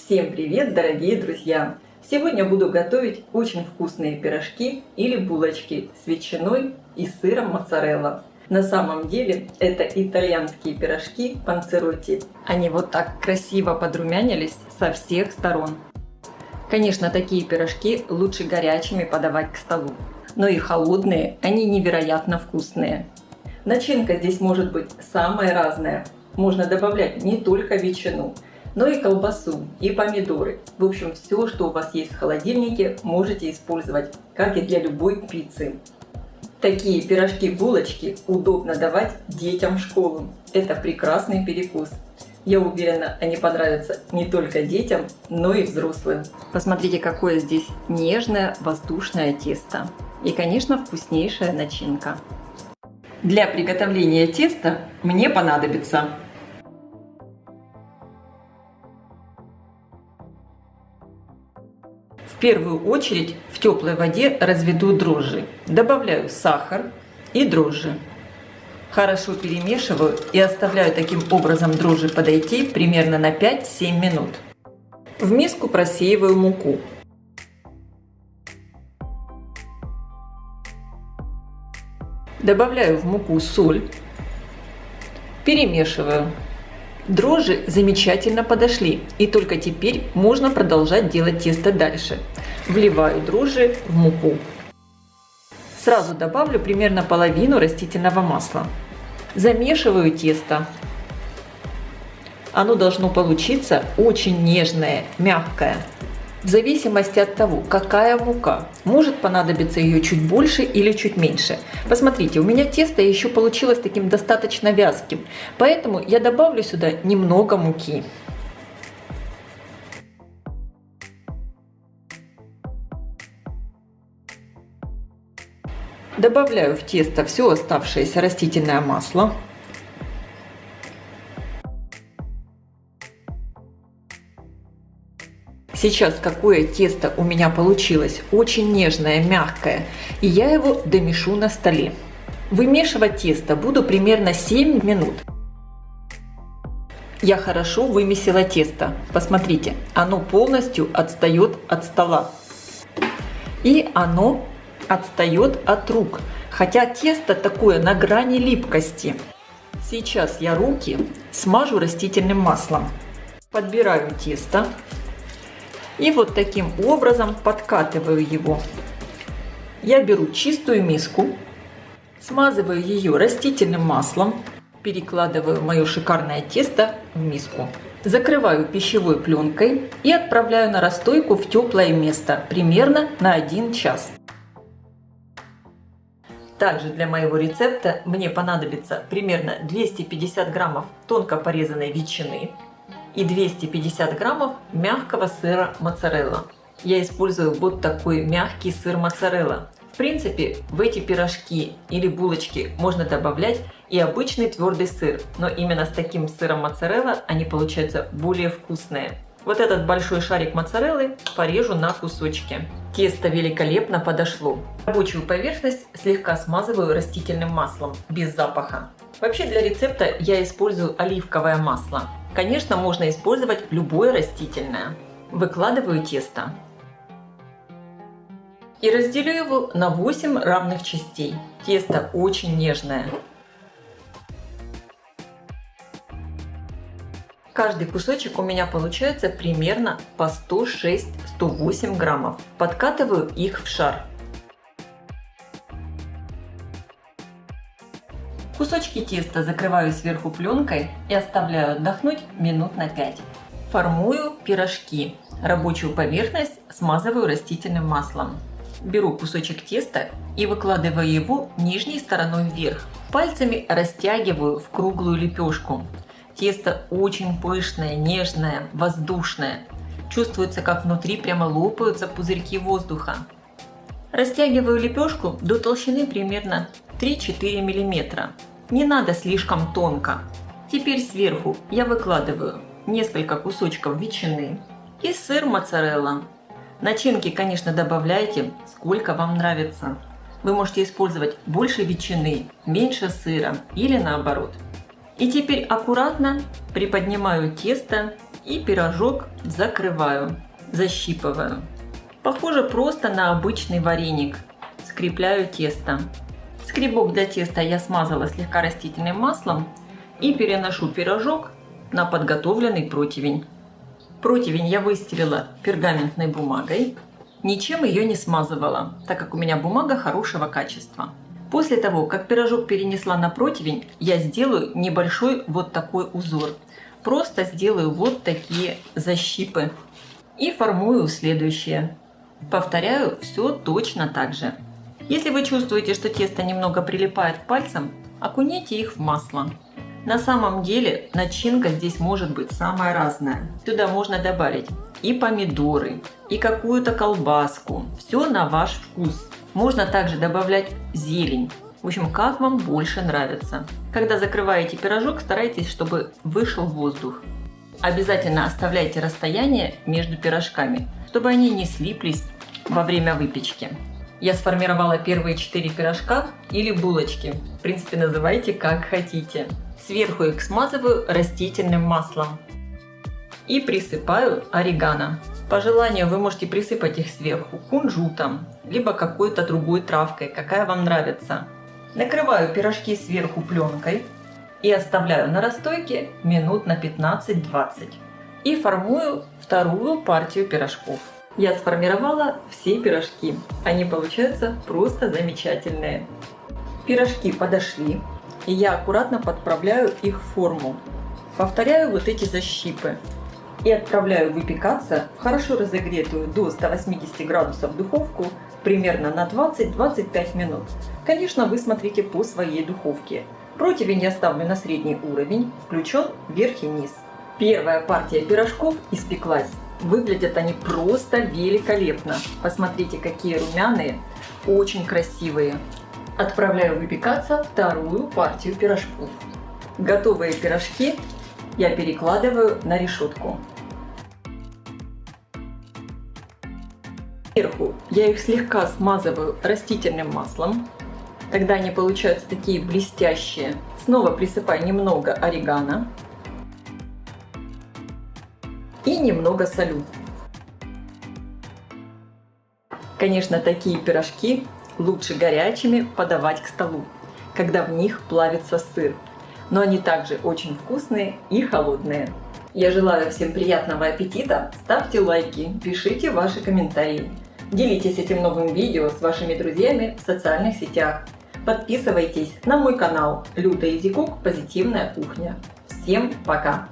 Всем привет, дорогие друзья! Сегодня буду готовить очень вкусные пирожки или булочки с ветчиной и сыром моцарелла. На самом деле это итальянские пирожки панцеротти. Они вот так красиво подрумянились со всех сторон. Конечно, такие пирожки лучше горячими подавать к столу, но и холодные они невероятно вкусные. Начинка здесь может быть самая разная. Можно добавлять не только ветчину, но и колбасу, и помидоры. В общем, все, что у вас есть в холодильнике, можете использовать, как и для любой пиццы. Такие пирожки-булочки удобно давать детям в школу. Это прекрасный перекус. Я уверена, они понравятся не только детям, но и взрослым. Посмотрите, какое здесь нежное воздушное тесто. И, конечно, вкуснейшая начинка. Для приготовления теста мне понадобится в первую очередь в теплой воде разведу дрожжи. Добавляю сахар и дрожжи. Хорошо перемешиваю и оставляю таким образом дрожжи подойти примерно на 5-7 минут. В миску просеиваю муку. Добавляю в муку соль. Перемешиваю. Дрожжи замечательно подошли, и только теперь можно продолжать делать тесто дальше. Вливаю дрожжи в муку. Сразу добавлю примерно половину растительного масла. Замешиваю тесто. Оно должно получиться очень нежное, мягкое. В зависимости от того, какая мука, может понадобиться ее чуть больше или чуть меньше. Посмотрите, у меня тесто еще получилось таким достаточно вязким, поэтому я добавлю сюда немного муки. Добавляю в тесто все оставшееся растительное масло. Сейчас какое тесто у меня получилось, очень нежное, мягкое, и я его домешу на столе. Вымешивать тесто буду примерно 7 минут. Я хорошо вымесила тесто, посмотрите, оно полностью отстает от стола. И оно отстает от рук, хотя тесто такое на грани липкости. Сейчас я руки смажу растительным маслом. Подбираю тесто. И вот таким образом подкатываю его. Я беру чистую миску, смазываю ее растительным маслом, перекладываю мое шикарное тесто в миску. Закрываю пищевой пленкой и отправляю на расстойку в теплое место, примерно на 1 час. Также для моего рецепта мне понадобится примерно 250 граммов тонко порезанной ветчины и 250 граммов мягкого сыра моцарелла. Я использую вот такой мягкий сыр моцарелла. В принципе, в эти пирожки или булочки можно добавлять и обычный твердый сыр, но именно с таким сыром моцарелла они получаются более вкусные. Вот этот большой шарик моцареллы порежу на кусочки. Тесто великолепно подошло. Рабочую поверхность слегка смазываю растительным маслом, без запаха. Вообще для рецепта я использую оливковое масло. Конечно, можно использовать любое растительное. Выкладываю тесто и разделю его на 8 равных частей. Тесто очень нежное. Каждый кусочек у меня получается примерно по 106-108 граммов. Подкатываю их в шар. Кусочки теста закрываю сверху пленкой и оставляю отдохнуть минут на 5. Формую пирожки. Рабочую поверхность смазываю растительным маслом. Беру кусочек теста и выкладываю его нижней стороной вверх. Пальцами растягиваю в круглую лепешку. Тесто очень пышное, нежное, воздушное. Чувствуется, как внутри прямо лопаются пузырьки воздуха. Растягиваю лепешку до толщины примерно 3-4 мм. Не надо слишком тонко. Теперь сверху я выкладываю несколько кусочков ветчины и сыр моцарелла. Начинки, конечно, добавляйте, сколько вам нравится. Вы можете использовать больше ветчины, меньше сыра или наоборот. И теперь аккуратно приподнимаю тесто И пирожок закрываю, защипываю. Похоже просто на обычный вареник. Скрепляю тесто. Скребок для теста я смазала слегка растительным маслом и переношу пирожок на подготовленный противень. Противень я выстелила пергаментной бумагой. Ничем ее не смазывала, так как у меня бумага хорошего качества. После того, как пирожок перенесла на противень, я сделаю небольшой вот такой узор. Просто сделаю вот такие защипы и формую следующее. Повторяю все точно так же. Если вы чувствуете, что тесто немного прилипает к пальцам, окуните их в масло. На самом деле начинка здесь может быть самая разная. Сюда можно добавить и помидоры, и какую-то колбаску. Все на ваш вкус. Можно также добавлять зелень. В общем, как вам больше нравится. Когда закрываете пирожок, старайтесь, чтобы вышел воздух. Обязательно оставляйте расстояние между пирожками, чтобы они не слиплись во время выпечки. Я сформировала первые 4 пирожка или булочки. В принципе, называйте как хотите. Сверху их смазываю растительным маслом и присыпаю орегано. По желанию вы можете присыпать их сверху кунжутом, либо какой-то другой травкой, какая вам нравится. Накрываю пирожки сверху пленкой и оставляю на расстойке минут на 15-20. И формую вторую партию пирожков. Я сформировала все пирожки. Они получаются просто замечательные. Пирожки подошли, и я аккуратно подправляю их в форму. Повторяю вот эти защипы. И отправляю выпекаться в хорошо разогретую до 180 градусов духовку примерно на 20-25 минут. Конечно, вы смотрите по своей духовке. Противень я ставлю на средний уровень, включен вверх и низ. Первая партия пирожков испеклась. Выглядят они просто великолепно. Посмотрите, какие румяные, очень красивые. Отправляю выпекаться вторую партию пирожков. Готовые пирожки я перекладываю на решетку. Сверху я их слегка смазываю растительным маслом. Тогда они получаются такие блестящие. Снова присыпаю немного орегано. И немного солю. Конечно, такие пирожки лучше горячими подавать к столу, когда в них плавится сыр. Но они также очень вкусные и холодные. Я желаю всем приятного аппетита, ставьте лайки, пишите ваши комментарии. Делитесь этим новым видео с вашими друзьями в социальных сетях. Подписывайтесь на мой канал Люда Изи Кук Позитивная кухня. Всем пока!